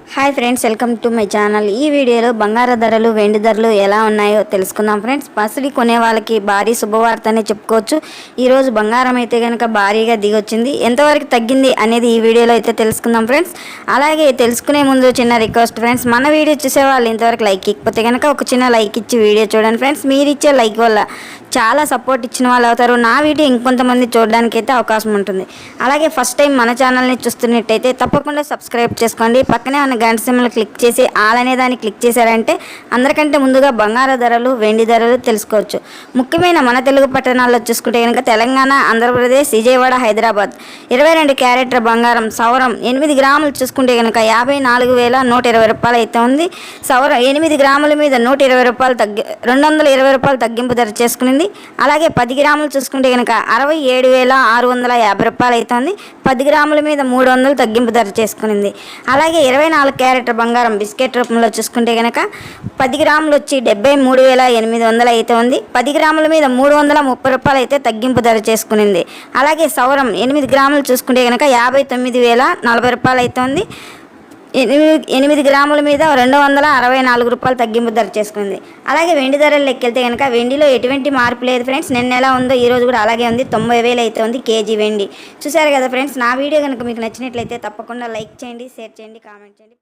Hi friends, welcome to my channel. ఈ వీడియోలో బంగారు ధరలు, వెండి ధరలు ఎలా ఉన్నాయో తెలుసుకుందాం ఫ్రెండ్స్. పసిడి కొనే వాళ్ళకి భారీ శుభవార్త అనే చెప్పుకోవచ్చు. ఈరోజు బంగారం అయితే కనుక భారీగా దిగొచ్చింది. ఎంతవరకు తగ్గింది అనేది ఈ వీడియోలో అయితే తెలుసుకుందాం ఫ్రెండ్స్. అలాగే తెలుసుకునే ముందు చిన్న రిక్వెస్ట్ ఫ్రెండ్స్, మన వీడియో చూసే వాళ్ళు ఇంతవరకు లైక్ ఇకపోతే కనుక ఒక చిన్న లైక్ ఇచ్చి వీడియో చూడండి ఫ్రెండ్స్. మీరు ఇచ్చే లైక్ వల్ల చాలా సపోర్ట్ ఇచ్చిన వాళ్ళు అవుతారు. నా వీడియో ఇంకొంతమంది చూడడానికి అయితే అవకాశం ఉంటుంది. అలాగే ఫస్ట్ టైం మన ఛానల్ని చూస్తున్నట్టయితే తప్పకుండా సబ్స్క్రైబ్ చేసుకోండి. పక్కనే ఉన్న గంట సింబల్ క్లిక్ చేసి ఆల్ అనే దాన్ని క్లిక్ చేశారంటే అందరికంటే ముందుగా బంగారు ధరలు, వెండి ధరలు తెలుసుకోవచ్చు. ముఖ్యమైన మన తెలుగు పట్టణాల్లో చూసుకుంటే కనుక తెలంగాణ, ఆంధ్రప్రదేశ్, విజయవాడ, హైదరాబాద్ 22 క్యారెట్ల బంగారం సవరం 8 గ్రాములు చూసుకుంటే కనుక 54,120 రూపాయలు అయితే ఉంది. సవరం 8 గ్రాముల మీద 120 రూపాయలు 220 రూపాయలు తగ్గింపు ధర చేసుకునింది. అలాగే 10 గ్రాములు చూసుకుంటే కనుక 67,650 రూపాయలు అయితే ఉంది. 10 గ్రాముల మీద 300 తగ్గింపు ధర చేసుకునింది. అలాగే 24 క్యారెట్ల బంగారం బిస్కెట్ రూపంలో చూసుకుంటే కనుక 10 గ్రాములు వచ్చి 73,800 అయితే ఉంది. 10 గ్రాముల మీద 330 రూపాయలు అయితే తగ్గింపు ధర చేసుకునింది. అలాగే సౌరం 8 గ్రాములు చూసుకుంటే కనుక 59,040 రూపాయలు అయితే ఉంది. 8 గ్రాముల మీద 264 రూపాయలు తగ్గింపు ధర చేసుకుంది. అలాగే వెండి ధరలు లెక్కెళ్తే కనుక వెండిలో ఎటువంటి మార్పు లేదు ఫ్రెండ్స్. నిన్న ఎలా ఉందో ఈరోజు కూడా అలాగే ఉంది. 90,000 అయితే ఉంది కేజీ వెండి. చూసారు కదా ఫ్రెండ్స్. నా వీడియో కనుక మీకు నచ్చినట్లయితే తప్పకుండా లైక్ చేయండి, షేర్ చేయండి, కామెంట్ చేయండి.